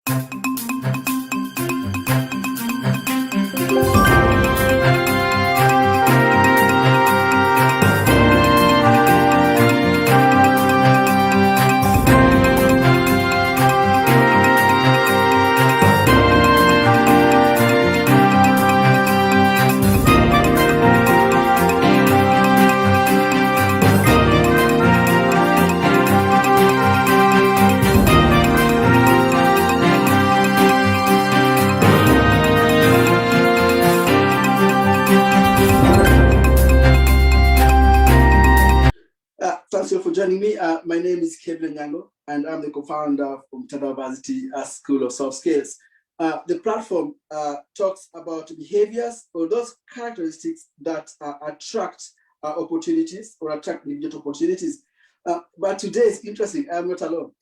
Thanks you for joining me. My name is Kevin Nyango, and I'm the co-founder from Tata Varsity School of Soft Skills. The platform talks about behaviors or those characteristics that attract opportunities or attract immediate opportunities. But today is interesting. I'm not alone.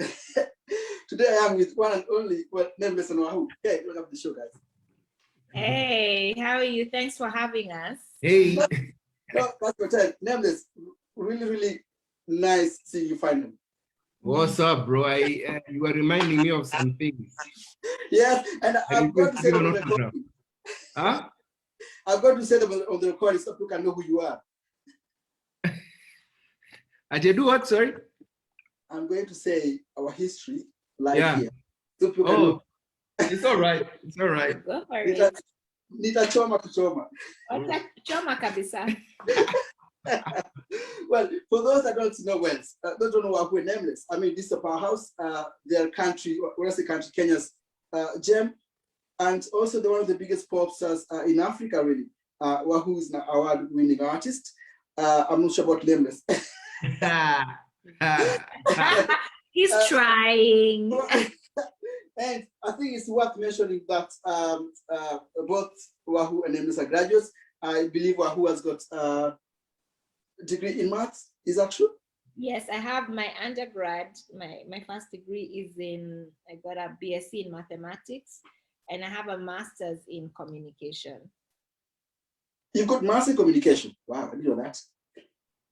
Today I am with one and only, Nameless and Wahu. Hey, welcome to the show, guys. Hey, how are you? Thanks for having us. Hey. No, that's your time. Nameless, really nice seeing you finally. What's up, bro? You are reminding me of some things. Yes, and I've got to say them on the recording. Huh? I've got to say them on the recording so people can know who you are. Did do what, sorry? I'm going to say our history live here. So people can know. It's all right. It's all right. Go for it. Nita choma kuchoma. Choma kabisa. Well, for those that don't know don't know Wahu Nameless. I mean, this is a powerhouse. Their country, when I say country, Kenya's gem, and also they're one of the biggest pop stars in Africa, really. Wahu is an award-winning artist. I'm not sure about Nameless. He's trying. And I think it's worth mentioning that both Wahu and Nameless are graduates. I believe Wahu has got a degree in maths. Is that true? Yes, I have my undergrad. My first degree is I got a BSc in mathematics, and I have a master's in communication. You've got master's in communication. Wow, I didn't know that.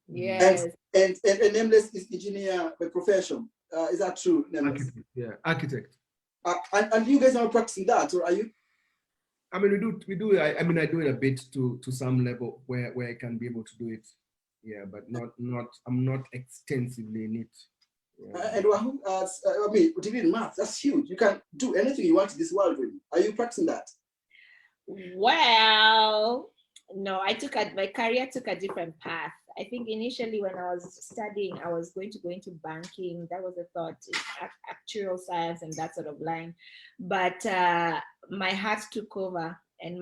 Yes. And Nameless is engineer by profession. Is that true, Nameless? Architect, yeah, architect. And you guys are practicing that, or are you? I mean, we do. I do it a bit to some level where I can be able to do it. Yeah, but I'm not extensively in it. Yeah. And Wahu, I mean, degree in math, that's huge. You can do anything you want in this world, really. Are you practicing that? Well, no, my career took a different path. I think initially when I was studying, I was going to go into banking. That was a thought, actuarial science and that sort of line. But my heart took over, and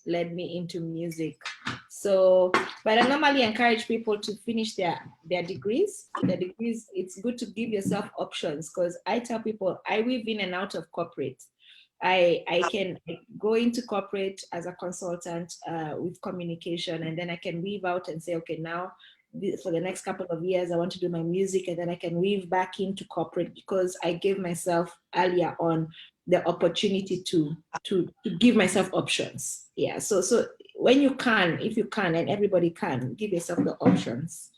led me into music. So, but I normally encourage people to finish their degrees. It's good to give yourself options, because I tell people I weave in and out of corporate. I can go into corporate as a consultant with communication, and then I can weave out and say, okay, now for the next couple of years, I want to do my music, and then I can weave back into corporate, because I gave myself earlier on the opportunity to give myself options. Yeah, so when you can, if you can, and everybody can, give yourself the options.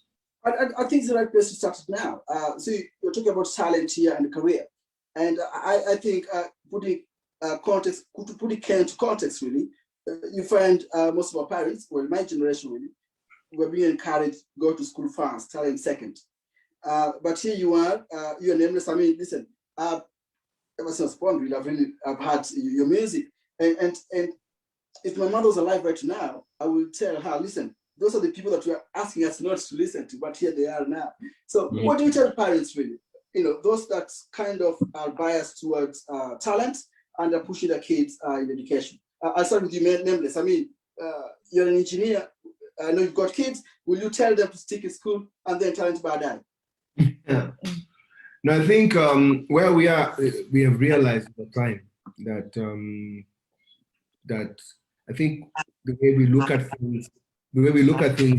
I think it's the right place to start now. So you're talking about talent here and career, and I think putting context, to put it into context, really, you find most of our parents, well, my generation really, were being encouraged go to school first, talent second. But here you are, you're Nameless. I mean, listen, ever since born, really, I've had your music, and if my mother was alive right now, I will tell her, listen, those are the people that you are asking us not to listen to, but here they are now. So what do you tell parents, really? You know, those that kind of are biased towards talent and are pushing their kids in education. I'll start with you, Nameless. I mean, you're an engineer. I know you've got kids. Will you tell them to stick in school and then talent by die? Yeah. No, I think where we are, we have realized at the time that that I think the way we look at things,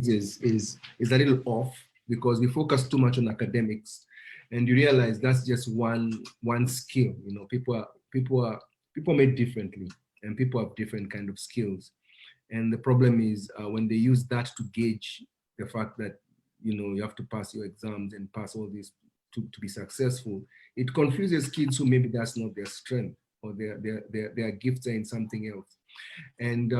is a little off, because we focus too much on academics, and you realize that's just one skill. You know, people are made differently, and people have different kind of skills. And the problem is when they use that to gauge the fact that, you know, you have to pass your exams and pass all these to be successful, it confuses kids who maybe that's not their strength, or their gifts are in something else. And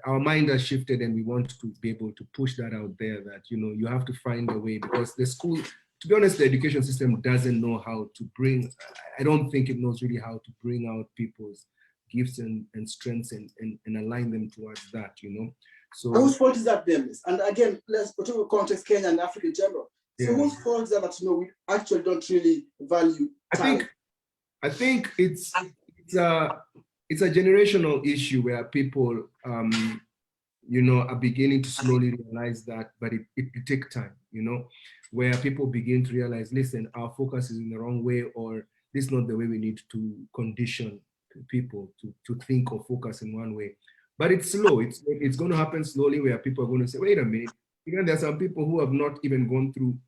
our mind has shifted, and we want to be able to push that out there, that, you know, you have to find a way, because the school, to be honest, the education system doesn't know how to bring, I don't think it knows really how to bring out people's gifts and strengths and align them towards that, you know. So whose fault is that, Nameless? And again, let's put into context Kenya and Africa in general. So yeah. whose fault is that, you know, we actually don't really value talent? I think it's a generational issue where people, you know, are beginning to slowly realize that, but it takes time, you know, where people begin to realize, listen, our focus is in the wrong way, or this is not the way we need to condition people to think or focus in one way. But it's slow. It's going to happen slowly, where people are going to say, wait a minute, even there are some people who have not even gone through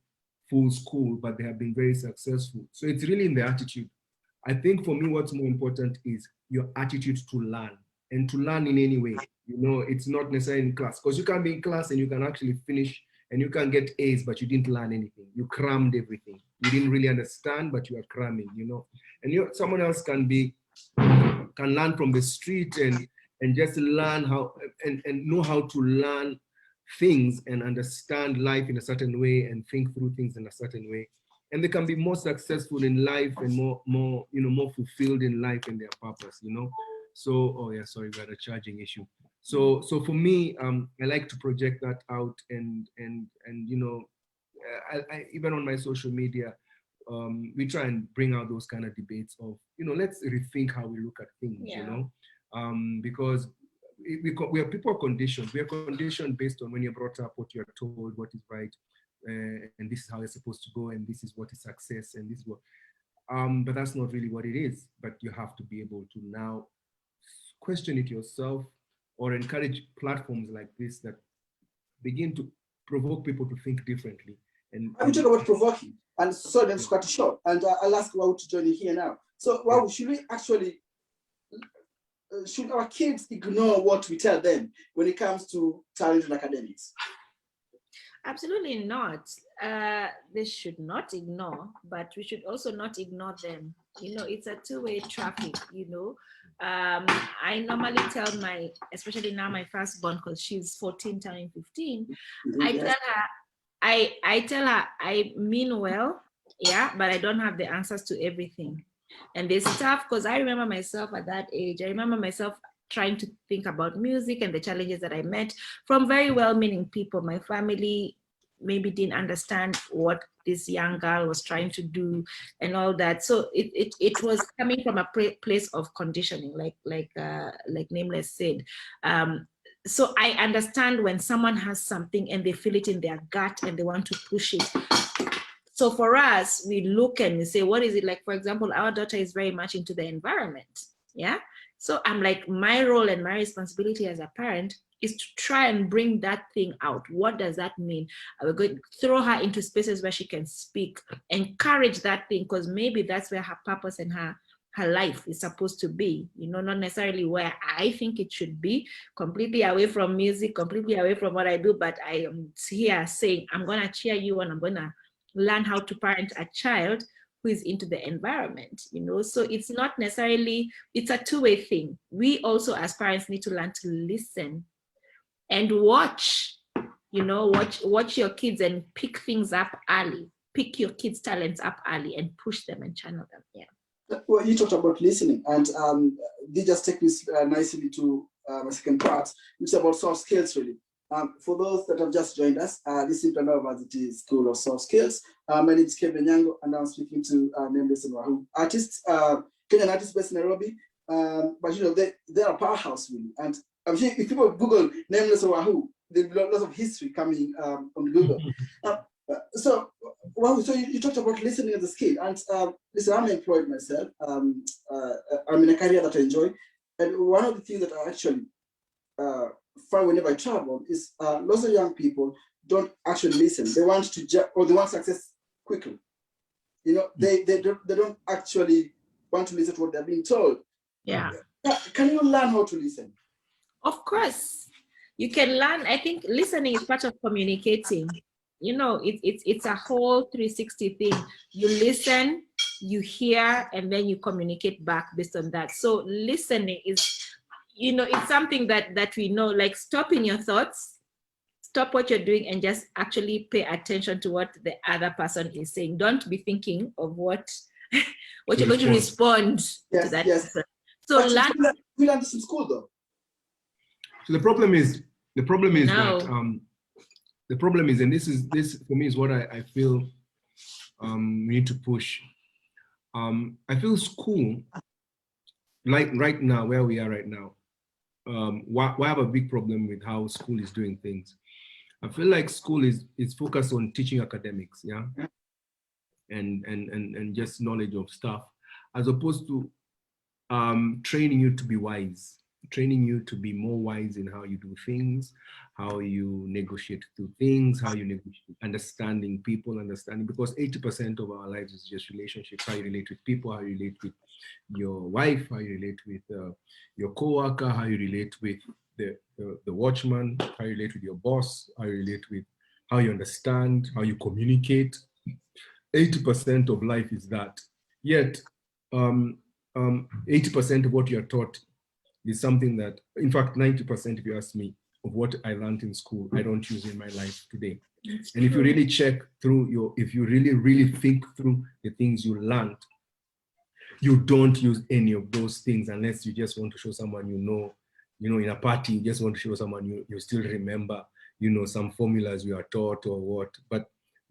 full school, but they have been very successful. So it's really in the attitude. I think for me, what's more important is your attitude to learn, and to learn in any way. You know, it's not necessarily in class, because you can be in class and you can actually finish and you can get A's, but you didn't learn anything. You crammed everything. You didn't really understand, but you are cramming, you know. And someone else can learn from the street and just learn how and know how to learn things and understand life in a certain way and think through things in a certain way. And they can be more successful in life and more fulfilled in life and their purpose, you know. So, oh yeah, sorry, we had a charging issue. So for me, I like to project that out, and you know, I even on my social media, we try and bring out those kind of debates of, you know, let's rethink how we look at things, yeah. you know, because people are conditioned. We are conditioned based on when you're brought up, what you're told, what is right, and this is how it's supposed to go, and this is what is success, and this is what. But that's not really what it is. But you have to be able to now question it yourself, or encourage platforms like this that begin to provoke people to think differently. And we talk about provoking, and so let's cut it short. And I'll ask Wahu to join you here now. So Wahu, should we actually, should our kids ignore what we tell them when it comes to talent and academics? Absolutely not. They should not ignore, but we should also not ignore them. You know, it's a two-way traffic, you know. I normally tell especially now my firstborn, because she's 14 turning 15, I tell her I mean well, yeah, but I don't have the answers to everything. And there's stuff, because I remember myself at that age, I remember myself trying to think about music and the challenges that I met from very well-meaning people. My family maybe didn't understand what this young girl was trying to do and all that. So it was coming from a place of conditioning, like Nameless said. So I understand when someone has something and they feel it in their gut and they want to push it. So for us, we look and we say, what is it? Like, for example, our daughter is very much into the environment. Yeah. So I'm like, my role and my responsibility as a parent is to try and bring that thing out. What does that mean? We're going to throw her into spaces where she can speak, encourage that thing, because maybe that's where her purpose and her life is supposed to be, you know, not necessarily where I think it should be, completely away from music, completely away from what I do, but I am here saying, I'm going to cheer you on, I'm going to learn how to parent a child who is into the environment, you know. So it's not necessarily, it's a two-way thing. We also as parents need to learn to listen and watch, you know, watch your kids and pick things up early, pick your kids' talents up early and push them and channel them. Yeah. Well, you talked about listening, and they just take this nicely to my second part, which is about soft skills, really. For those that have just joined us, this is International University School of Soft Skills. My name is Kevin Nyango, and I'm speaking to Nameless and Wahu artists, Kenyan artists based in Nairobi. But you know, they're a powerhouse, really. And I'm sure if people Google Nameless and Wahu, there'll be lots of history coming on Google. So, Wahu, so you talked about listening as a skill, and listen, I'm employed myself. I'm in a career that I enjoy, and one of the things that I actually find whenever I travel is lots of young people don't actually listen. They want they want success quickly. You know, they don't actually want to listen to what they're being told. Yeah. Can you learn how to listen? Of course, you can learn. I think listening is part of communicating. you know, it's a whole 360 thing. You listen, you hear, and then you communicate back based on that. So listening is, you know, it's something that we know, like stopping your thoughts, stop what you're doing and just actually pay attention to what the other person is saying. Don't be thinking of what you're going to respond to that person. So we learn this in school though. So the problem is No. that the problem is, and this for me is what I feel we need to push. I feel school, like right now, where we are right now, we have a big problem with how school is doing things. I feel like school is focused on teaching academics, yeah, and just knowledge of stuff, as opposed to training you to be wise, training you to be more wise in how you do things, how you negotiate through things, how you negotiate, understanding people, because 80% of our lives is just relationships, how you relate with people, how you relate with your wife, how you relate with your co-worker, how you relate with the watchman, how you relate with your boss, how you relate with how you understand, how you communicate. 80% of life is that. Yet, 80% of what you're taught is something that, in fact, 90%, if you ask me, of what I learned in school, I don't use in my life today. And if you really check through if you really think through the things you learned, you don't use any of those things unless you just want to show someone you know, in a party, you just want to show someone you still remember, some formulas you are taught or what.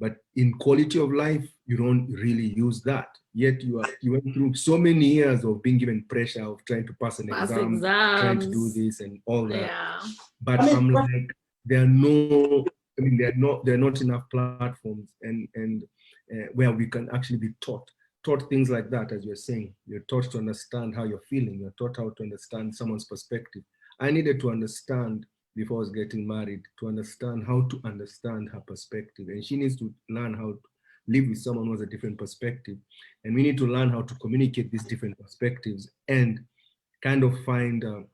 But in quality of life, you don't really use that. Yet you went through so many years of being given pressure of trying to pass an exam, trying to do this and all that. Yeah. But I'm like, there are not enough platforms and where we can actually be taught things like that. As you're saying, you're taught to understand how you're feeling. You're taught how to understand someone's perspective. I needed to understand before I was getting married, to understand how to understand her perspective. And she needs to learn how to live with someone who has a different perspective. And we need to learn how to communicate these different perspectives and kind of find a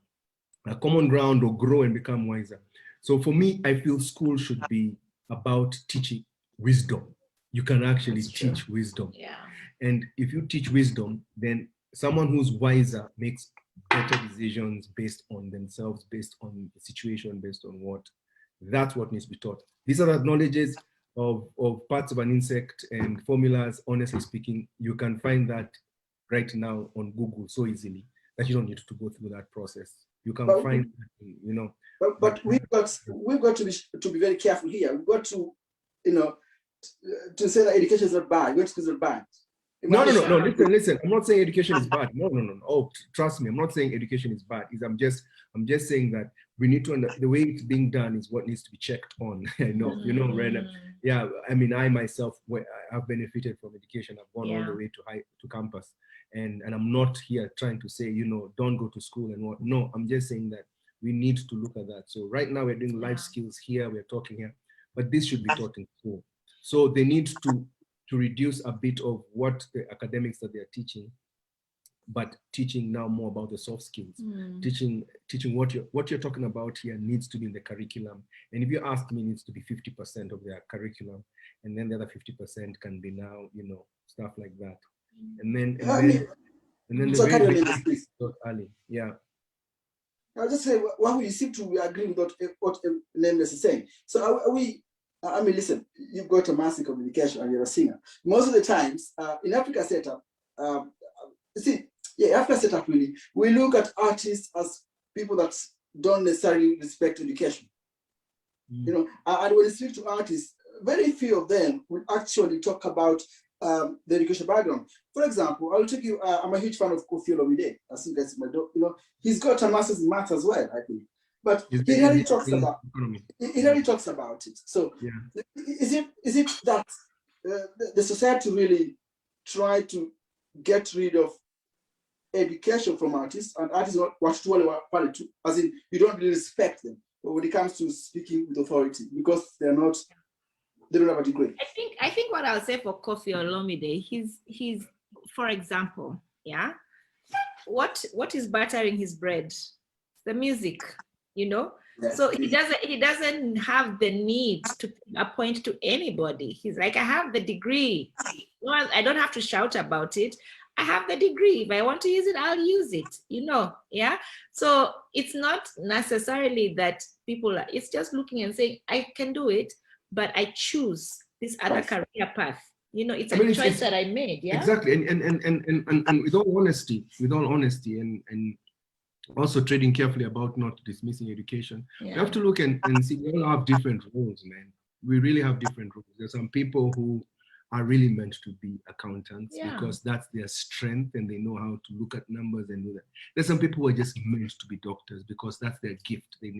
common ground or grow and become wiser. So for me, I feel school should be about teaching wisdom. You can actually teach wisdom. Yeah. And if you teach wisdom, then someone who's wiser makes better decisions based on themselves, based on the situation, based on what. That's what needs to be taught. These are the knowledges of parts of an insect and formulas. Honestly speaking, you can find that right now on Google so easily that you don't need to go through that process. You can find, But we've got to be very careful here. We've got to, to say that education is not bad. Good schools are bad. No. Listen. I'm not saying education is bad. No. Oh, trust me. I'm not saying education is bad. I'm just saying that we need to the way it's being done is what needs to be checked on. I know, Rena. Yeah. I mean, I myself, I've benefited from education. I've gone all the way to campus, and I'm not here trying to say, don't go to school and what. No, I'm just saying that we need to look at that. So right now we're doing life skills here. We're talking here, but this should be taught in school. So they need to reduce a bit of what the academics that they're teaching, but teaching now more about the soft skills. Teaching what you're talking about here needs to be in the curriculum. And if you ask me, it needs to be 50% of their curriculum, and then the other 50% can be now, stuff like that. And then so Ali, yeah. I'll just say, Wahu, you seem to agree with what Nameless is saying. So are we? I mean, listen, you've got a master in communication and you're a singer. Most of the times, in Africa setup, Africa setup really, we look at artists as people that don't necessarily respect education. And when you speak to artists, very few of them will actually talk about the education background. For example, I'll take you, I'm a huge fan of Kofi Olomide. I think that's my dog, he's got a master's in math as well, I think. But he really talks about it. So is it that the society really try to get rid of education from artists, and artists want to, as in you don't really respect them, but when it comes to speaking with authority, because they don't have a degree. I think what I'll say for Kofi Olomide, he's for example, what is buttering his bread? The music. Yes. So he doesn't have the need to appoint to anybody. He's like, I have the degree. Well, I don't have to shout about it. I have the degree. If I want to use it, I'll use it, you know, yeah? So it's not necessarily that people are, it's just looking and saying, I can do it, but I choose this other career path. You know, it's a choice that I made, yeah? Exactly, and with all honesty, and also trading carefully about not dismissing education, Yeah. you have to look and see we all have different roles, man. We really have different roles. There's some people who are really meant to be accountants because that's their strength and they know how to look at numbers and do that. There's some people who are just meant to be doctors because that's their gift. They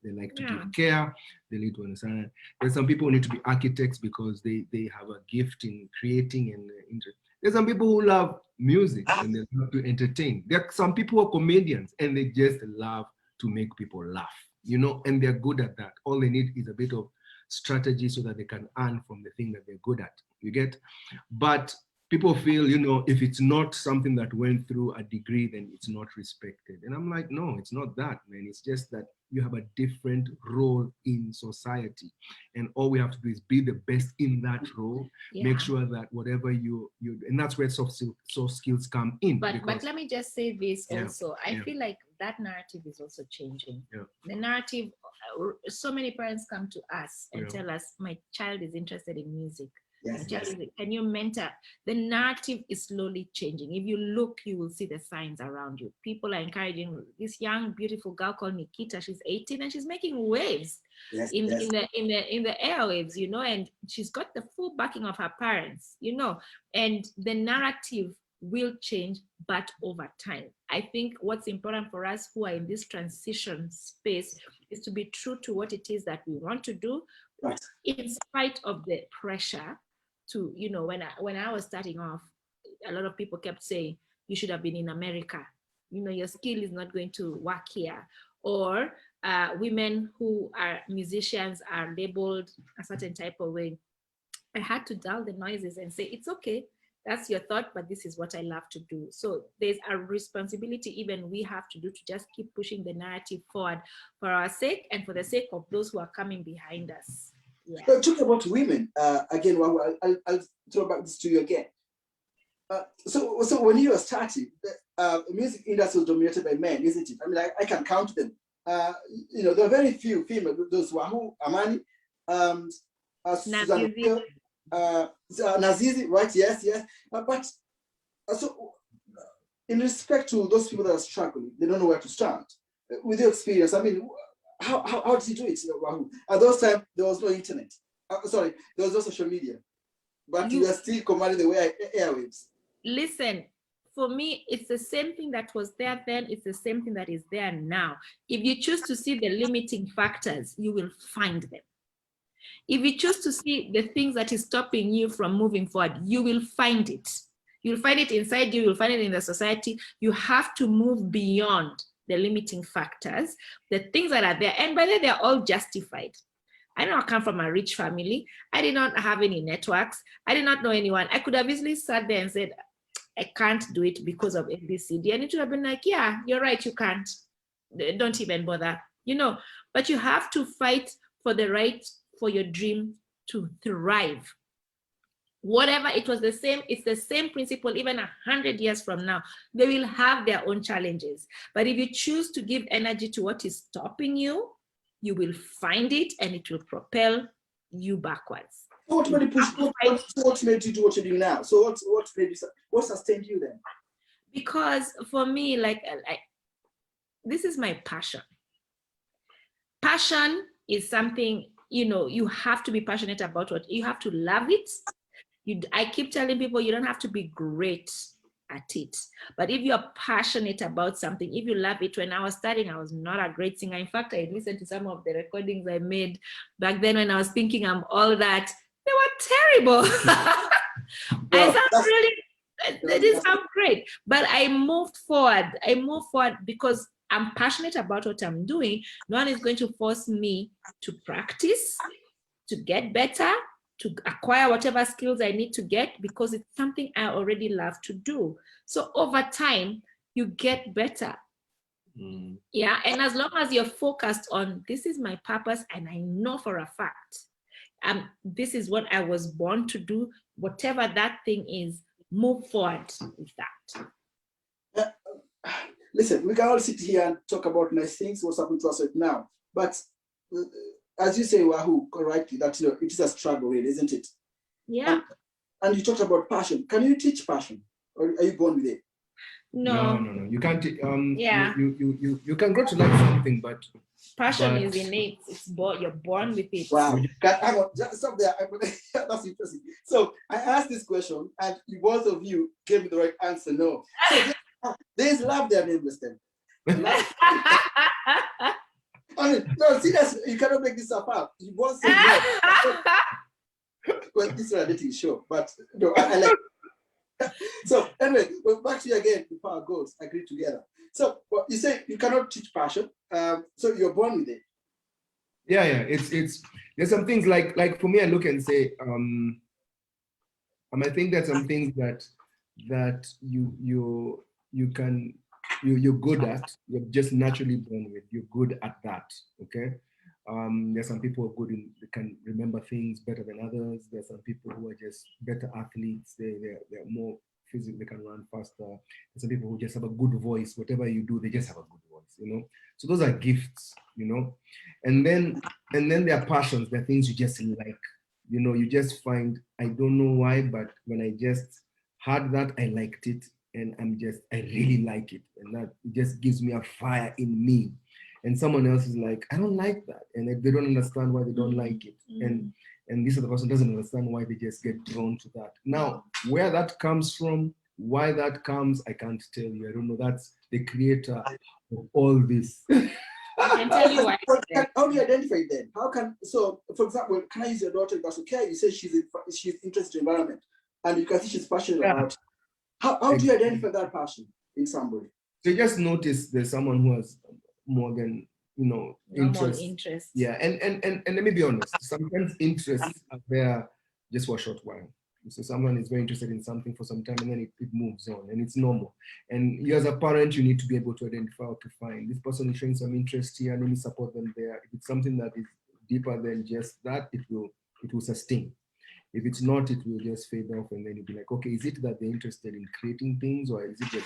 like to give care, they need to understand. There's some people who need to be architects because they have a gift in creating and interest. There's some people who love music and they love to entertain. There are some people who are comedians and they just love to make people laugh, you know, and they're good at that. All they need is a bit of strategy so that they can earn from the thing that they're good at, you get? But people feel, you know, if it's not something that went through a degree, then it's not respected. And I'm like, no, it's not that, man. It's just that you have a different role in society. And all we have to do is be the best in that role. Make sure that whatever you and that's where soft skills come in. But let me just say this also. I feel like that narrative is also changing. The narrative, so many parents come to us and tell us, my child is interested in music. Can you mentor? The narrative is slowly changing. If you look, you will see the signs around you. People are encouraging this young, beautiful girl called Nikita. She's 18 and she's making waves in the airwaves, you know, and she's got the full backing of her parents, you know, and the narrative will change, but over time. I think what's important for us who are in this transition space is to be true to what it is that we want to do, in spite of the pressure to, you know, when I was starting off, a lot of people kept saying, you should have been in America. You know, your skill is not going to work here. Or women who are musicians are labeled a certain type of way. I had to dull the noises and say, it's okay. That's your thought, but this is what I love to do. So there's a responsibility even we have to do to just keep pushing the narrative forward for our sake and for the sake of those who are coming behind us. Talking about women, again, I'll throw back this to you again. So when you were starting, the music industry was dominated by men, isn't it? I mean, I can count them. You know, there are very few female, those Wahu, Amani, Susan, Nazizi, right? Yes. But so in respect to those people that are struggling, they don't know where to start. With your experience, I mean, how did you do it, Wahu? At those times, there was no internet. Sorry, there was no social media. But you are still commanding the airwaves. Listen, for me, it's the same thing that was there then. It's the same thing that is there now. If you choose to see the limiting factors, you will find them. If you choose to see the things that is stopping you from moving forward, you will find it. You'll find it inside you. You'll find it in the society. You have to move beyond the limiting factors, the things that are there. And by the way, they're all justified. I did not come from a rich family. I did not have any networks. I did not know anyone. I could have easily sat there and said, I can't do it because of ABCD. And it would have been like, yeah, you're right, you can't. Don't even bother, you know. But you have to fight for the right for your dream to thrive. Whatever, it was the same, it's the same principle even 100 years from now. They will have their own challenges. But if you choose to give energy to what is stopping you, you will find it and it will propel you backwards. What made you do what you're doing now? So what sustained you then? Because for me, like this is my passion. Passion is something, you know, you have to be passionate about what you have to love it. I keep telling people you don't have to be great at it, but if you're passionate about something, if you love it. When I was starting, I was not a great singer. In fact, I listened to some of the recordings I made back then when I was thinking I'm all that. They were terrible. I sound really, they didn't sound great, but I moved forward. I moved forward because I'm passionate about what I'm doing. No one is going to force me to practice, to get better, to acquire whatever skills I need to get, because it's something I already love to do. So over time, you get better. Yeah, and as long as you're focused on this is my purpose, and I know for a fact, this is what I was born to do, whatever that thing is, move forward with that. Listen, we can all sit here and talk about nice things, what's happening to us right now. But as you say, Wahu, correctly, that it is a struggle, really, isn't it? Yeah. And you talked about passion. Can you teach passion, or are you born with it? No. You can't. Yeah. You can grow to like something, but passion is innate. You're born with it. Wow. Just stop there. That's interesting. So I asked this question, and both of you gave me the right answer. No. So there's love there, Nameless then. I mean, no, seriously, you cannot make this stuff up. You both said no. Well, this is a dating show, but no, I like it. So anyway, well, back to you again. The power goes. Agree together. So you say you cannot teach passion. So you're born with it. Yeah. It's there's some things like for me, I look and say, I think there's some things that you're good at. You're just naturally born with. You're good at that. Okay. There's some people who are good they can remember things better than others. There's some people who are just better athletes. They're more physical, they can run faster. There's some people who just have a good voice. Whatever you do, they just have a good voice, So those are gifts, And then there are passions, there are things you just like. You just find, I don't know why, but when I just had that, I liked it. And I really like it. And that just gives me a fire in me. And someone else is like, I don't like that. And they don't understand why they don't like it. And this other person doesn't understand why they just get drawn to that. Now, where that comes from, why that comes, I can't tell you. I don't know. That's the creator of all this. I can tell you why. How do you identify it then? So for example, can I use your daughter? That's okay. You say she's interested in environment, and you can see she's passionate about it. How do you identify that passion in somebody? So you just notice there's someone who has more than interest. Yeah, and let me be honest. Sometimes interests are there just for a short while. So someone is very interested in something for some time, and then it moves on, and it's normal. And you as a parent, you need to be able to identify or to find this person is showing some interest here, and let me support them there. If it's something that is deeper than just that, it will sustain. If it's not, it will just fade off, and then you'll be like, okay, is it that they're interested in creating things, or is it that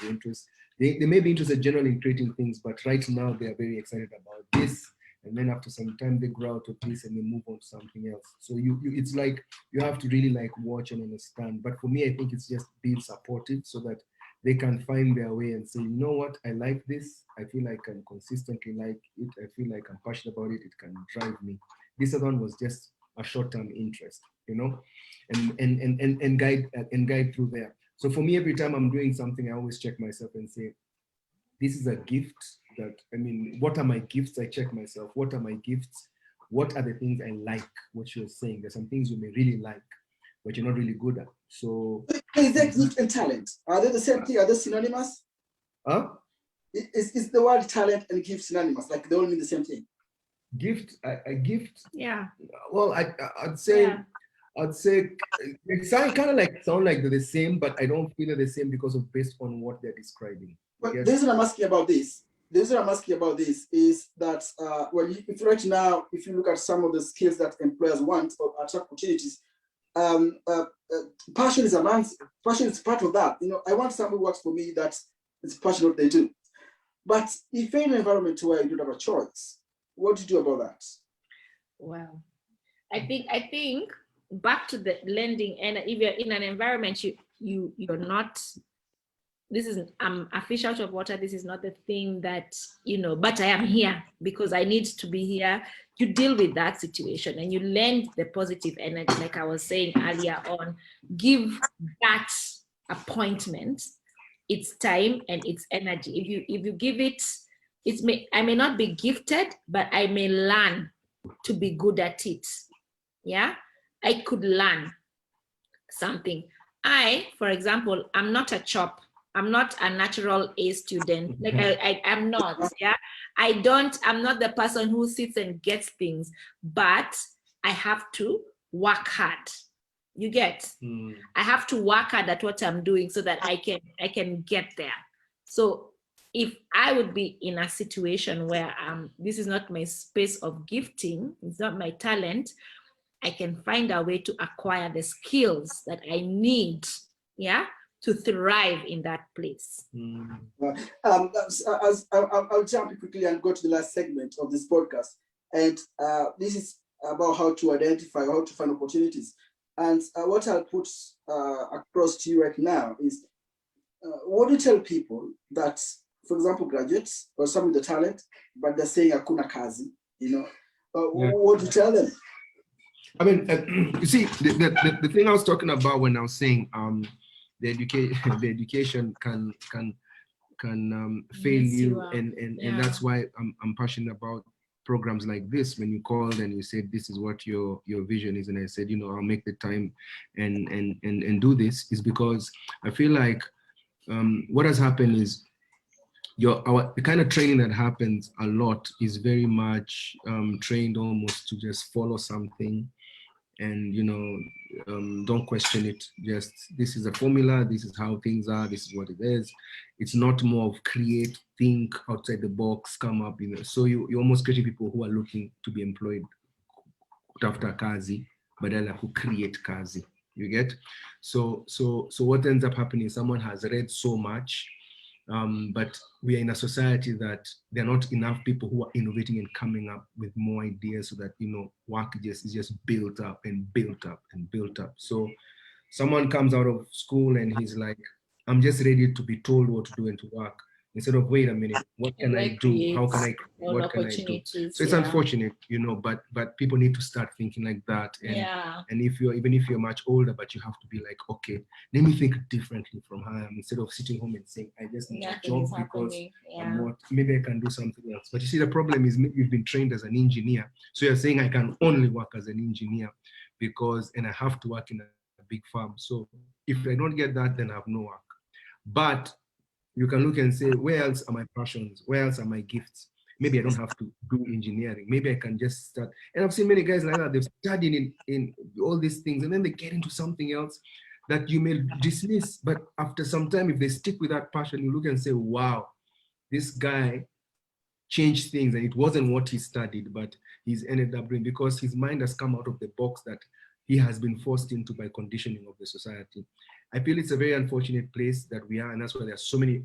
they may be interested generally in creating things, but right now they are very excited about this, and then after some time they grow out of this and they move on to something else. So it's like you have to really watch and understand. But for me, I think it's just being supportive so that they can find their way and say, you know what, I like this. I feel like I'm consistently like it. I feel like I'm passionate about it. It can drive me. This other one was just a short-term interest, and guide through there. So for me, every time I'm doing something, I always check myself and say, this is a gift what are my gifts? I check myself. What are my gifts? What are the things I like? What you're saying. There's some things you may really like, but you're not really good at. So is that gift and talent? Are they the same thing? Are they synonymous? Huh? Is the word talent and gift synonymous? Like they all mean the same thing? Gift, a gift. Yeah. Well, I'd say. Yeah. I'd say they sound like they're the same, but I don't feel they're the same because of based on what they're describing. Well, the reason I'm asking about this is that if right now, if you look at some of the skills that employers want or attract opportunities, passion is part of that. I want someone who works for me that is passionate what they do. But if you're in an environment where you don't have a choice, what do you do about that? Well, I think back to the lending, and if you're in an environment you're not, this is a fish out of water, this is not the thing that but I am here because I need to be here. You deal with that situation and you lend the positive energy, like I was saying earlier on. Give that appointment its time and its energy. If you give it, I may not be gifted, but I may learn to be good at it. Yeah, I could learn something. For example, I'm not a chop. I'm not a natural A student. Like I'm not, yeah. I'm not the person who sits and gets things, but I have to work hard. You get? I have to work hard at what I'm doing so that I can get there. So if I would be in a situation where this is not my space of gifting, it's not my talent, I can find a way to acquire the skills that I need, yeah, to thrive in that place. I'll jump quickly and go to the last segment of this podcast. And this is about how to identify, how to find opportunities. And what I'll put across to you right now is, what do you tell people that, for example, graduates or some with the talent, but they're saying hakuna kazi, what do you tell them? I mean, you see, the thing I was talking about when I was saying the education can fail you, and that's why I'm passionate about programs like this. When you called and you said this is what your vision is, and I said, I'll make the time and do this, is because I feel like what has happened is the kind of training that happens a lot is very much trained almost to just follow something and don't question it. Just, this is a formula, this is how things are, this is what it is. It's not more of create, think outside the box, come up, so you're almost creating people who are looking to be employed after kazi, but who create kazi, you get? So what ends up happening is someone has read so much, but we are in a society that there are not enough people who are innovating and coming up with more ideas, so that work is just built up and built up and built up. So someone comes out of school and he's like, I'm just ready to be told what to do and to work, instead of, wait a minute, what can I do? How can I, what can I do? So it's unfortunate, but people need to start thinking like that. And even if you're much older, but you have to be like, okay, let me think differently from how I am, instead of sitting home and saying, I just need a job because maybe I can do something else. But you see, the problem is maybe you've been trained as an engineer. So you're saying I can only work as an engineer and I have to work in a big farm. So if I don't get that, then I have no work. But you can look and say, where else are my passions? Where else are my gifts? Maybe I don't have to do engineering. Maybe I can just start. And I've seen many guys like that. They've studied in all these things, and then they get into something else that you may dismiss. But after some time, if they stick with that passion, you look and say, wow, this guy changed things, and it wasn't what he studied, but he's ended up doing, because his mind has come out of the box that he has been forced into by conditioning of the society. I feel it's a very unfortunate place that we are, and that's why there are so many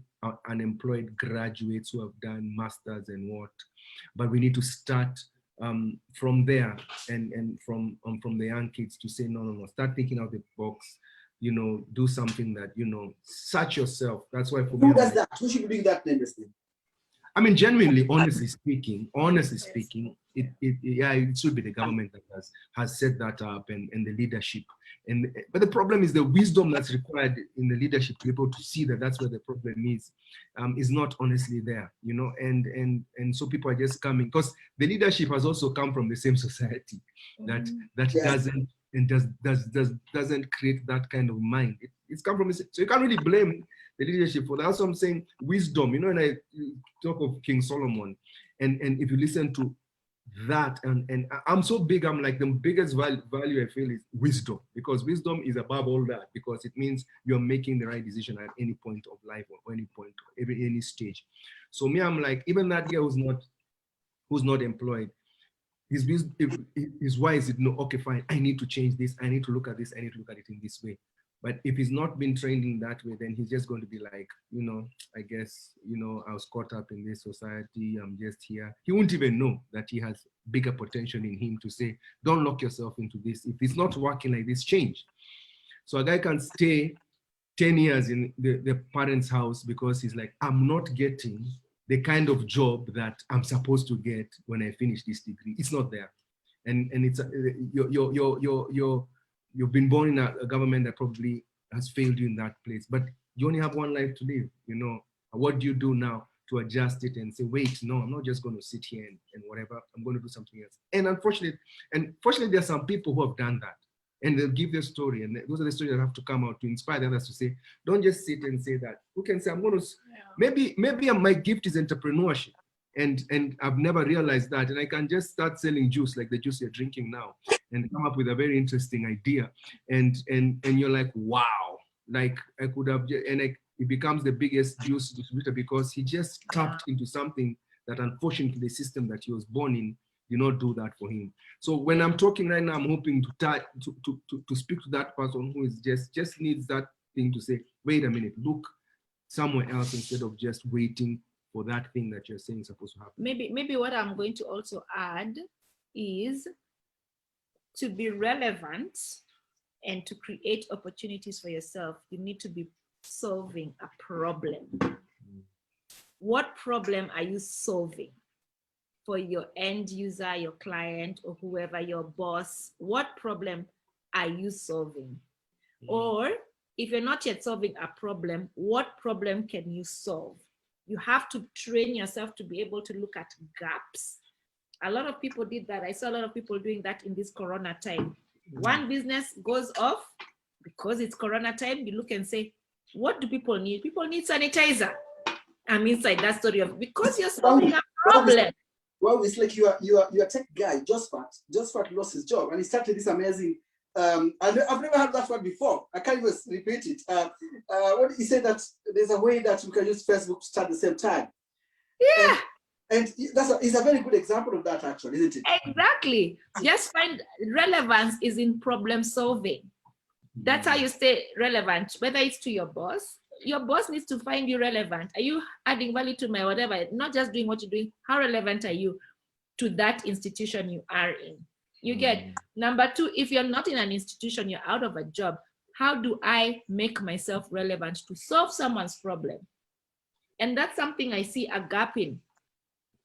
unemployed graduates who have done masters and what. But we need to start from there, and from the young kids to say, no, start thinking out the box. Do something that search yourself. That's why for me, who does that? Who should be doing that, Nameless? I mean, genuinely, honestly speaking, it should be the government that has set that up, and the leadership. But the problem is the wisdom that's required in the leadership to be able to see that that's where the problem is not honestly there, and so people are just coming, because the leadership has also come from the same society that doesn't create that kind of mind. It's come from, so you can't really blame the leadership for that. That's what I'm saying, wisdom. And I talk of King Solomon, and if you listen to that, and I'm so big, I'm like, the biggest value I feel is wisdom, because wisdom is above all that, because it means you're making the right decision at any point of life, or any point, any stage. So me, I'm like, even that guy who's not employed, his wise, okay, fine, I need to change this, I need to look at this, I need to look at it in this way. But if he's not been trained in that way, then he's just going to be like, I guess, I was caught up in this society, I'm just here. He won't even know that he has bigger potential in him to say, don't lock yourself into this. If it's not working like this, change. So a guy can stay 10 years in the parents' house because he's like, I'm not getting the kind of job that I'm supposed to get when I finish this degree. It's not there. And it's you've been born in a government that probably has failed you in that place, but you only have one life to live. What do you do now to adjust it and say, wait, no, I'm not just going to sit here and whatever, I'm going to do something else. And fortunately, there are some people who have done that, and they'll give their story, and those are the stories that have to come out to inspire others to say, don't just sit and say that. Who can say, I'm going to, maybe my gift is entrepreneurship, and I've never realized that, and I can just start selling juice like the juice you're drinking now, and come up with a very interesting idea, and you're like, wow, like I could have, and he becomes the biggest juice distributor because he just tapped into something that unfortunately the system that he was born in did not do that for him. So when I'm talking right now, I'm hoping to speak to that person who is just needs that thing to say, wait a minute, look somewhere else instead of just waiting for that thing that you're saying is supposed to happen. Maybe what I'm going to also add is to be relevant and to create opportunities for yourself, you need to be solving a problem. What problem are you solving for your end user, your client, or whoever, your boss? What problem are you solving? Or if you're not yet solving a problem, what problem can you solve? You have to train yourself to be able to look at gaps. A lot of people did that. I saw a lot of people doing that in this Corona time. One business goes off because it's Corona time. You look and say, what do people need? People need sanitizer. I'm inside that story of because you're solving a problem. Well, it's like you are a tech guy. Just lost his job, and he started this amazing. I've never heard that word before. I can't even repeat it. What he said that there's a way that we can use Facebook to start at the same time. Yeah. And it's a very good example of that, actually, isn't it? Exactly. Just find relevance is in problem solving. That's how you stay relevant, whether it's to your boss. Your boss needs to find you relevant. Are you adding value to my whatever? Not just doing what you're doing. How relevant are you to that institution you are in? You get number two, if you're not in an institution, you're out of a job. How do I make myself relevant to solve someone's problem? And that's something I see a gap in.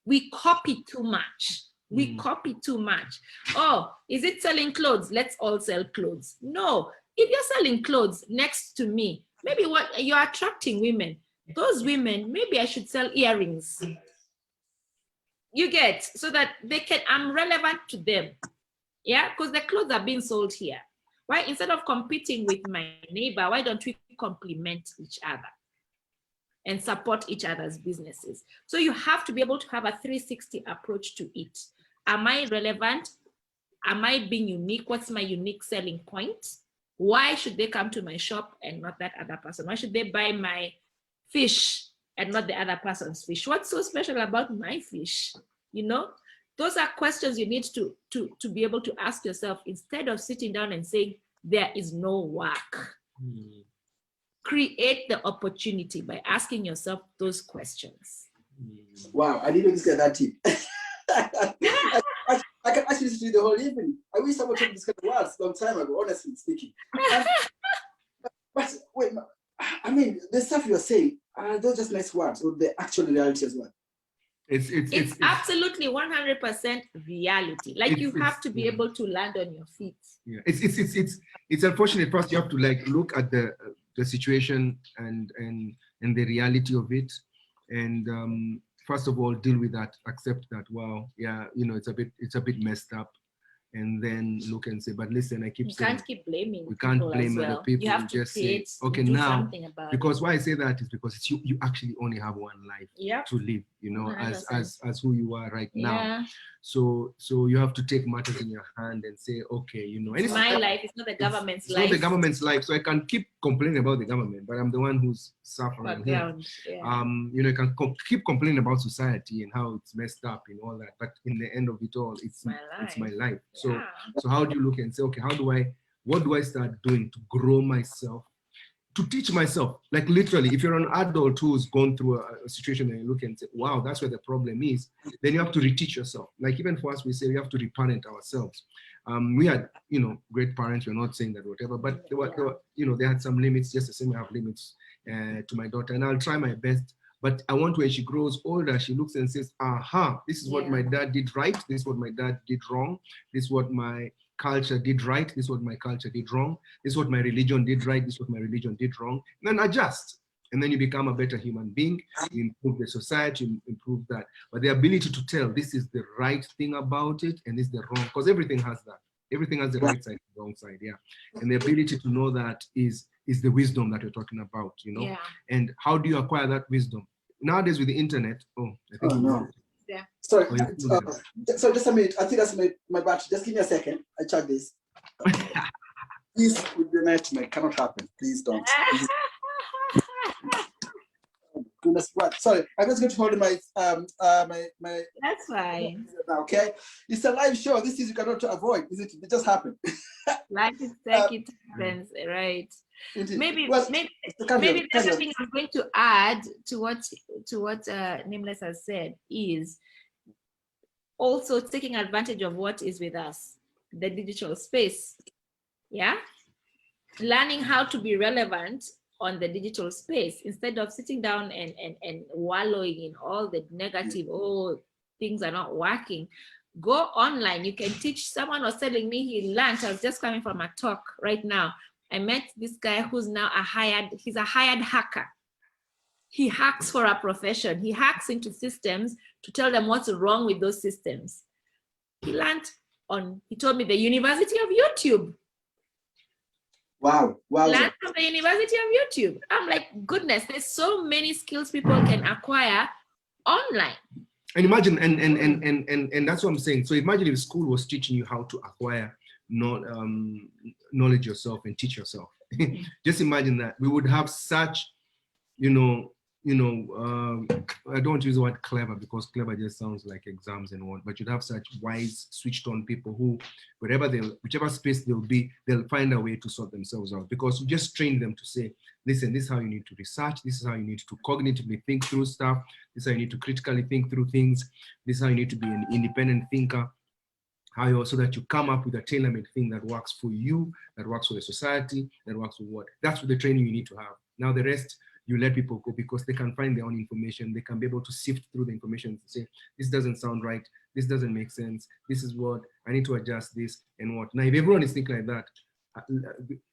We copy too much. We copy too much. Oh, is it selling clothes? Let's all sell clothes. No, if you're selling clothes next to me, maybe what you're attracting women. Those women, maybe I should sell earrings. You get, so that they can, I'm relevant to them. Yeah, because the clothes are being sold here. Why, instead of competing with my neighbor, why don't we complement each other and support each other's businesses? So you have to be able to have a 360 approach to it. Am I relevant? Am I being unique? What's my unique selling point? Why should they come to my shop and not that other person? Why should they buy my fish and not the other person's fish? What's so special about my fish? You know, those are questions you need to be able to ask yourself instead of sitting down and saying, there is no work. Create the opportunity by asking yourself those questions. Wow, I didn't just get that tip. I can actually listen to you the whole evening. I wish someone told me this kind of words a long time ago, honestly speaking. But wait, I mean, the stuff you're saying, are those just nice words or the actual reality as well? It's absolutely 100% reality. Like you have to be able to land on your feet. Yeah, it's unfortunate. First, you have to like look at the situation and the reality of it, and first of all, deal with that. Accept that. Wow, yeah, you know, it's a bit messed up. And then look and say, but listen, I keep saying, can't keep blaming. We can't blame other people. You have to just create, say, okay, do now, something about because why I say that is because it's you actually only have one life to live, you know, as who you are right now. So you have to take matters in your hand and say, okay, you know, it's my life, it's not the government's life. It's not the government's life. So I can keep complaining about the government, but I'm the one who's suffering here. You know, I can keep complaining about society and how it's messed up and all that, but in the end of it all, it's my life. So how do you look and say, okay, what do I start doing to grow myself, to teach myself? Like literally, if you're an adult who's gone through a situation and you look and say, wow, that's where the problem is, then you have to reteach yourself. Like even for us, we say we have to reparent ourselves. We had, you know, great parents, we're not saying that whatever, but they were, you know, they had some limits, just the same I have limits to my daughter, and I'll try my best. But I want when she grows older, she looks and says, aha, this is what my dad did right. This is what my dad did wrong. This is what my culture did right. This is what my culture did wrong. This is what my religion did right. This is what my religion did wrong. And then adjust. And then you become a better human being. You improve the society, you improve that. But the ability to tell this is the right thing about it and this is the wrong, because everything has that. Everything has the right side and the wrong side, And the ability to know that is the wisdom that you're talking about, you know? And how do you acquire that wisdom? Nowadays with the internet, I think no. Sorry, so just a minute. I think that's my battery. Just give me a second. I check this. Please, with the net, cannot happen. Please don't. goodness, what? Sorry, I'm just going to hold my my. That's fine. Okay, it's a live show. This is you cannot avoid, is it? It just happened. Life is like it happens, right? Indeed. Maybe Well, maybe carry the other on. thing I'm going to add to what Nameless has said is also taking advantage of what is with us, the digital space. Yeah, learning how to be relevant on the digital space instead of sitting down and wallowing in all the negative, oh, things are not working. Go online. You can teach. Someone was telling me he learned. I was just coming from a talk right now. I met this guy who's now he's a hired hacker. He hacks for a profession. He hacks into systems to tell them what's wrong with those systems. He learned he told me, the University of YouTube. Wow. Learn from the University of YouTube. I'm like, goodness, there's so many skills people can acquire online. And imagine, and that's what I'm saying. So imagine if school was teaching you how to acquire knowledge yourself and teach yourself. Just imagine that. We would have such, I don't want to use the word clever because clever just sounds like exams and what, but you'd have such wise, switched on people who, whichever space they'll be, they'll find a way to sort themselves out, because you just train them to say, listen, this is how you need to research, this is how you need to cognitively think through stuff, this is how you need to critically think through things, this is how you need to be an independent thinker, so that you come up with a tailor-made thing that works for you, that works for the society, that works for what. That's what the training you need to have. Now the rest, you let people go because they can find their own information. They can be able to sift through the information and say, this doesn't sound right. This doesn't make sense. This is what I need to adjust this and what. Now, if everyone is thinking like that,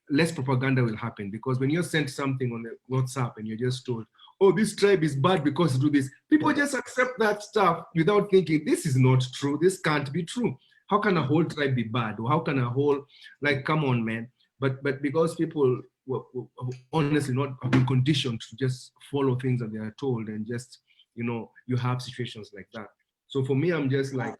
less propaganda will happen, because when you're sent something on the WhatsApp and you're just told, oh, this tribe is bad because they do this, people just accept that stuff without thinking, this is not true. This can't be true. How can a whole tribe be bad? Or how can a whole, like, come on, man. But because people were honestly not have been conditioned to just follow things that they are told, and just, you have situations like that. So for me, I'm just like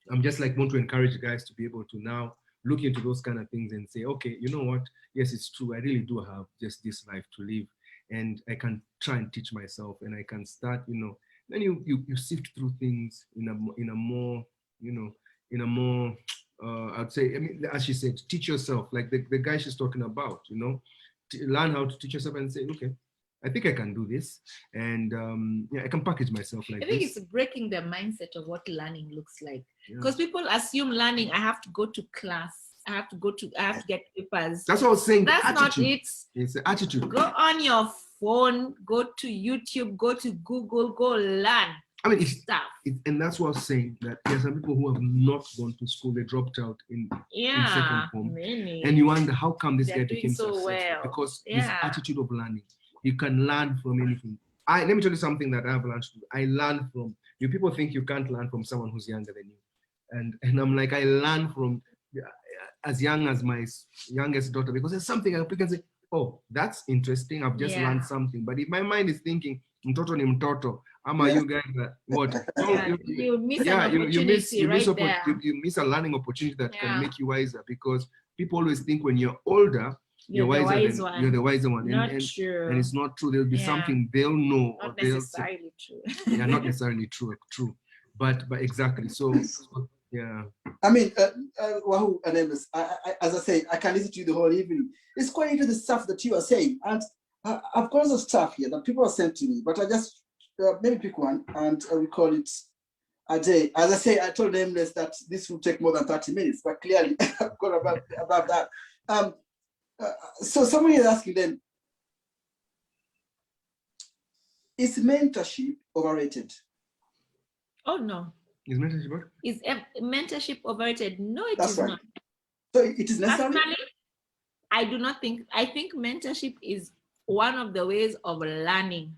want to encourage guys to be able to now look into those kind of things and say, okay, you know what? Yes, it's true. I really do have just this life to live, and I can try and teach myself, and I can start, then you sift through things in a more, I'd say, I mean, as she said, teach yourself, like the guy she's talking about, learn how to teach yourself and say, okay, I think I can do this, and I can package myself like this. I think it's breaking the mindset of what learning looks like, because people assume learning, I have to go to class, I have to get papers. That's what I was saying. That's not it. It's the attitude. Go on your phone, go to YouTube, go to Google, go learn. I mean, and that's what I was saying, that there's some people who have not gone to school, they dropped out in second form. Many. And you wonder, how come this guy became so successful? well. Because his attitude of learning. You can learn from anything. Let me tell you something that I've learned. I learn from, people think you can't learn from someone who's younger than you. And I'm like, I learn from as young as my youngest daughter, because there's something I can say, oh, that's interesting. I've just learned something. But if my mind is thinking, mtoto ni mtoto, you guys what? You miss an opportunity you miss a learning opportunity that can make you wiser, because people always think when you're older, you're the wiser one. Not true. And it's not true. There'll be something they'll know. Not necessarily true. Yeah, not necessarily true. But exactly. So yeah. I mean, Wahu and Nameless, as I say, I can listen to you the whole evening. It's quite into the stuff that you are saying. And I've got some stuff here that people have sent to me, but I just maybe pick one, and we call it a day. As I say, I told Nameless that this will take more than 30 minutes, but clearly I've got above that. So somebody is asking them, is mentorship overrated? Oh, no. Is mentorship what? Is mentorship overrated? No, it is not. So it is necessary? Personally, I do not think, I think mentorship is one of the ways of learning.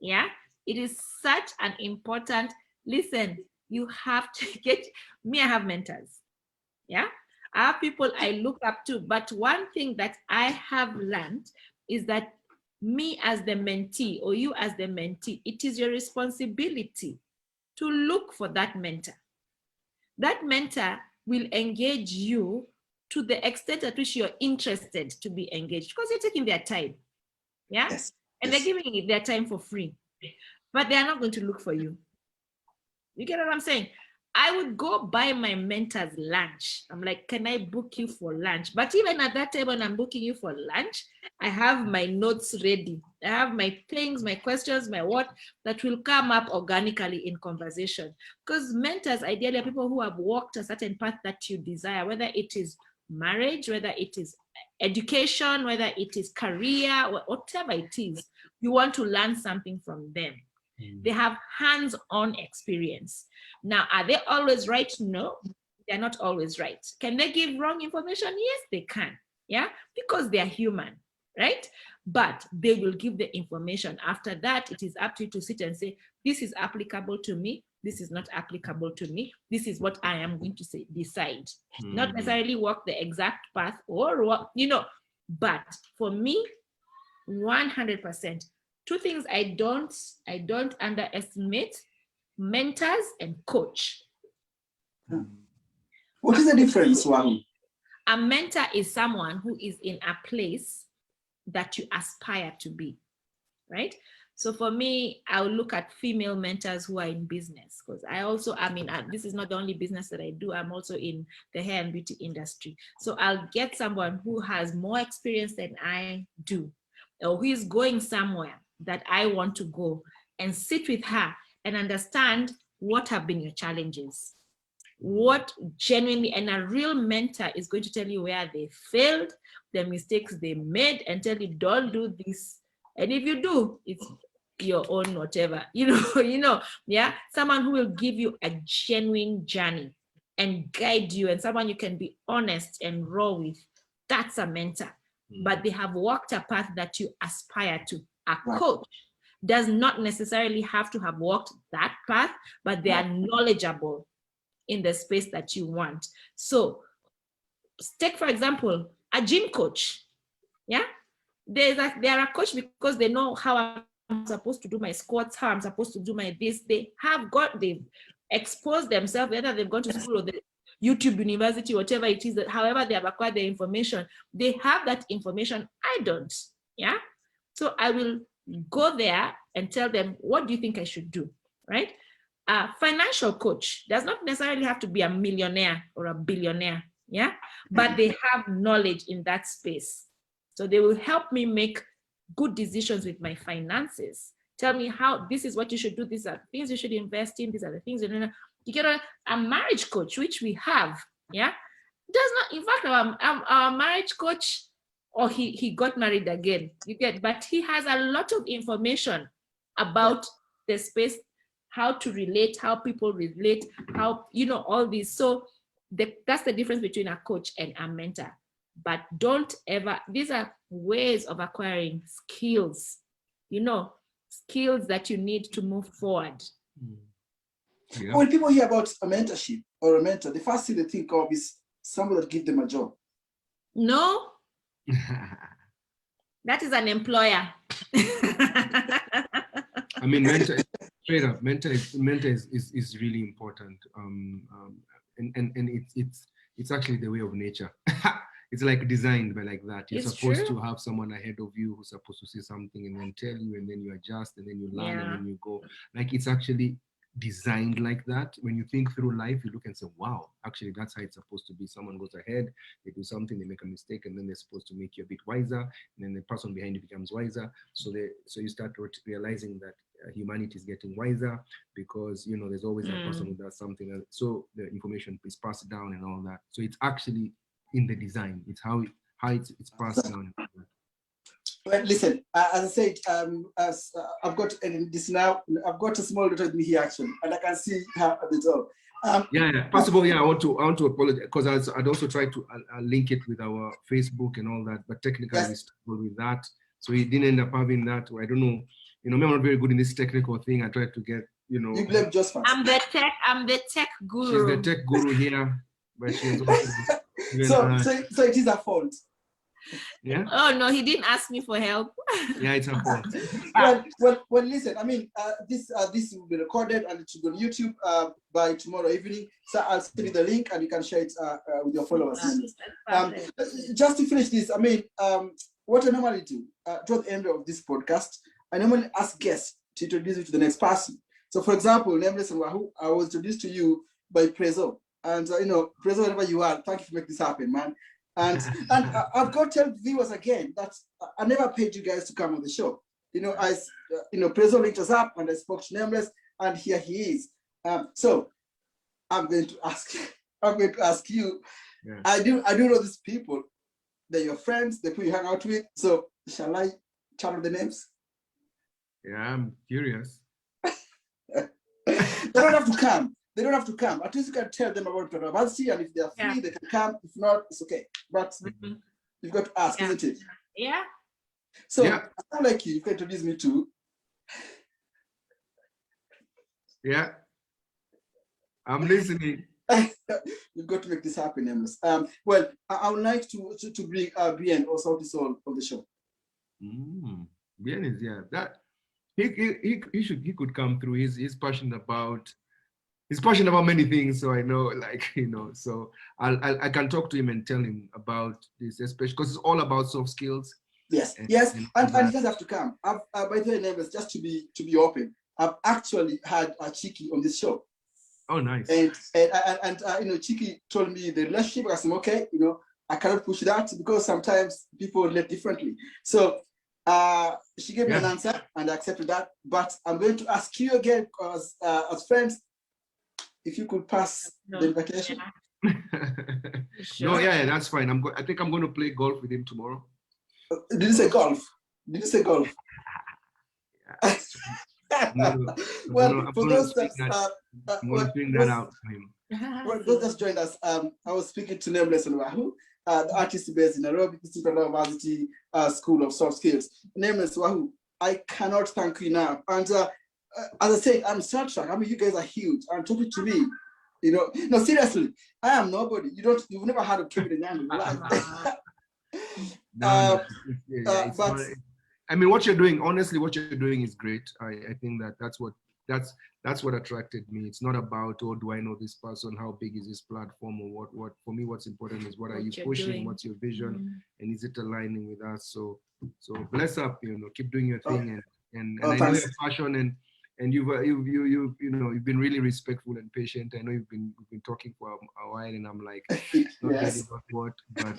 Yeah, it is such an important, listen, you have to get, I have mentors. Yeah, I have people I look up to, but one thing that I have learned is that me as the mentee or you as the mentee, it is your responsibility to look for that mentor. That mentor will engage you to the extent at which you're interested to be engaged, because you're taking their time. Yeah. Yes. And they're giving it their time for free. but they are not going to look for you. You get what I'm saying? I would go buy my mentor's lunch. I'm like, can I book you for lunch? But even at that time when I'm booking you for lunch, I have my notes ready. I have my things, my questions, my what that will come up organically in conversation. Because mentors ideally are people who have walked a certain path that you desire, whether it is marriage, whether it is education, whether it is career, whatever it is, you want to learn something from them. They have hands-on experience. Now, are they always right? No, they're not always right. Can they give wrong information? Yes, they can. Yeah, because they are human, right? But they will give the information. After that, it is up to you to sit and say, this is applicable to me. This is not applicable to me. This is what I am going to say, decide. Not necessarily walk the exact path or what, you know, but for me, 100%. Two things I don't underestimate: mentors and coach. What is the difference, Wahu? A mentor is someone who is in a place that you aspire to be, right? So for me, I'll look at female mentors who are in business, because this is not the only business that I do. I'm also in the hair and beauty industry. So I'll get someone who has more experience than I do, or who is going somewhere that I want to go, and sit with her and understand what have been your challenges, what genuinely, and a real mentor is going to tell you where they failed, the mistakes they made, and tell you, don't do this. And if you do, it's your own whatever, yeah. Someone who will give you a genuine journey and guide you, and someone you can be honest and raw with. That's a mentor. But they have walked a path that you aspire to. A coach does not necessarily have to have walked that path, but they are knowledgeable in the space that you want. So take, for example, a gym coach. Yeah, they are a coach because they know how I'm supposed to do my squats, how I'm supposed to do my this. They've exposed themselves, whether they've gone to school or the YouTube university, whatever it is, that however they have acquired their information, they have that information. I don't. Yeah. So I will go there and tell them, what do you think I should do? Right? A financial coach does not necessarily have to be a millionaire or a billionaire. Yeah. But they have knowledge in that space. So they will help me make good decisions with my finances. Tell me how, this is what you should do. These are things you should invest in. These are the things you get a marriage coach, which we have. Yeah. Does not, in fact, our marriage coach, or he got married again, but he has a lot of information about the space, how to relate, how people relate, how, all these. So that's the difference between a coach and a mentor. But don't ever, these are ways of acquiring skills, skills that you need to move forward. Yeah. When people hear about a mentorship or a mentor, the first thing they think of is someone that gives them a job. No. That is an employer. I mean, mentor, straight up, mentor is really important. And it's actually the way of nature. It's like designed by like that. You're supposed to have someone ahead of you who's supposed to say something and then tell you, and then you adjust, and then you learn, and then you go. Like, it's actually designed like that. When you think through life, you look and say, wow, actually that's how it's supposed to be. Someone goes ahead, they do something, they make a mistake, and then they're supposed to make you a bit wiser, and then the person behind you becomes wiser. So you start realizing that humanity is getting wiser, because there's always a person who does something else. So the information is passed down and all that. So it's actually in the design. It's how it's passed down. Well, listen, as I said, I've got this now. I've got a small daughter with me here actually, and I can see her at the top. Possible. Yeah, I want to apologize, because I'd also tried to link it with our Facebook and all that, but technically we struggled with that, so we didn't end up having that. I don't know. I'm not very good in this technical thing. I tried to get, You blame just fast. I'm the tech guru. She's the tech guru here, but she's also so it is her fault. Yeah. Oh no, he didn't ask me for help. Yeah, it's her fault. Well, listen. I mean, this will be recorded and it will be on YouTube by tomorrow evening. So I'll send you the link and you can share it with your followers. Just to finish this, I mean, what I normally do toward the end of this podcast, I normally ask guests to introduce you to the next person. So for example, Nameless and Wahu, I was introduced to you by Prezo. And Prezo, wherever you are, thank you for making this happen, man. And I've got to tell viewers again that I never paid you guys to come on the show. Prezo linked us up and I spoke to Nameless, and here he is. So I'm going to ask you. Yeah. I do know these people. They're your friends, the people you hang out with. So shall I channel the names? Yeah, I'm curious. They don't have to come. They don't have to come. At least you can tell them about University, and if they're free, they can come. If not, it's okay. But you've got to ask, isn't it? Yeah. So I sound like you can introduce me to. Yeah. I'm listening. You've got to make this happen, Nameless. Well, I would like to bring Bien or Sauti Soul on the show. Bien is that he could come through. He's passionate about many things. So I know, so I can talk to him and tell him about this, especially because it's all about soft skills. Yes, and he doesn't have to come. By the way, Nameless, just to be open, I've actually had a Chiki on this show. Oh, nice. And Chiki told me the relationship. I said, okay, I cannot push that because sometimes people relate differently. So she gave me an answer and I accepted that. But I'm going to ask you again, because as friends, if you could pass the invitation. Sure. No, that's fine. I think I'm going to play golf with him tomorrow. Did you say golf? Well, for those that out for him. Well, those that joined us, I was speaking to Nameless and Wahu, the artist based in Nairobi, University School of Soft Skills. Nameless Wahu, I cannot thank you enough. And as I said, I'm sidetracked. I mean, you guys are huge. And talking to me, no, seriously, I am nobody. You've never heard of Kevin Young in your life. But I mean, what you're doing, honestly, what you're doing is great. I think that's what attracted me. It's not about, oh, do I know this person? How big is this platform? Or what? For me, what's important is what are you pushing? Doing. What's your vision? And is it aligning with us? So bless up, keep doing your thing. And I know your passion and you've been really respectful and patient. I know you've been talking for a while, and I'm like, not ready about what, but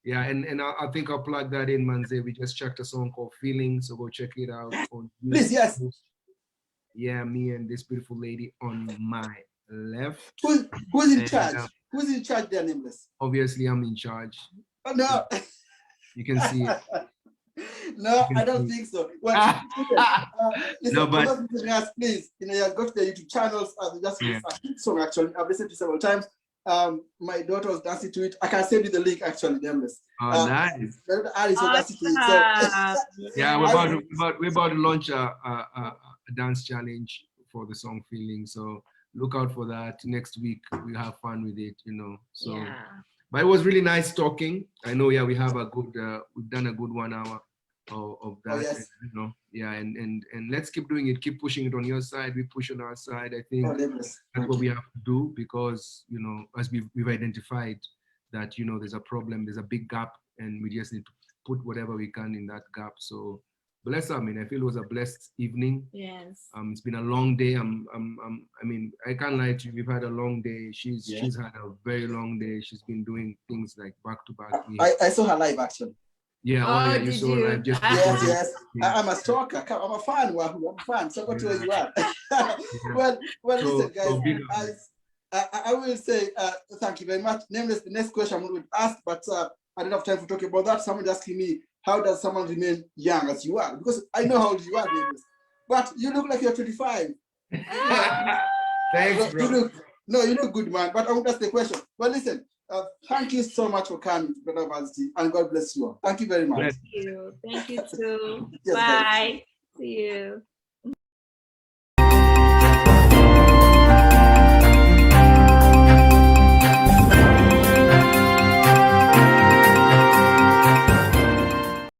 yeah, and I think I'll plug that in, Manze. We just checked a song called Feelings, so go check it out on YouTube. Please, yes. Yeah, me and this beautiful lady on my left. Who's in charge? Who's in charge there, Nameless? Obviously, I'm in charge. Oh, no. You can see it. No, I don't think so. Well, listen, no, but please, go to the YouTube channels. Just a hit song, actually. I've listened to several times. My daughter was dancing to it. I can send you the link, actually, Nameless. Oh, nice. Yeah, we're about to launch a dance challenge for the song Feelings. So look out for that. Next week we'll have fun with it, So but it was really nice talking. I know, we have a good we've done a good 1 hour of that. Oh, yes. And let's keep doing it, keep pushing it on your side, we push on our side. I think that's what we have to do, because as we've identified that there's a problem, there's a big gap, and we just need to put whatever we can in that gap. So bless her. I mean, I feel it was a blessed evening. Yes. It's been a long day. I mean, I can't lie to you. We've had a long day. She's had a very long day. She's been doing things like back to back. I saw her live, actually. Yeah, you saw her live. Yes. I'm a stalker. I'm a fan, Wahu. I'm a fan. So go to where you are. Well, listen, guys. I will say thank you very much. Nameless, the next question I'm going to ask, but I don't have time for talking about that. Someone asking me, how does someone remain young as you are? Because I know how old you are, Nameless. But you look like you're 25. Thanks, bro. You look good, man. But I won't ask the question. Well, listen, thank you so much for coming to the University, and God bless you all. Thank you very much. Thank you. Thank you too. Yes, bye. See you.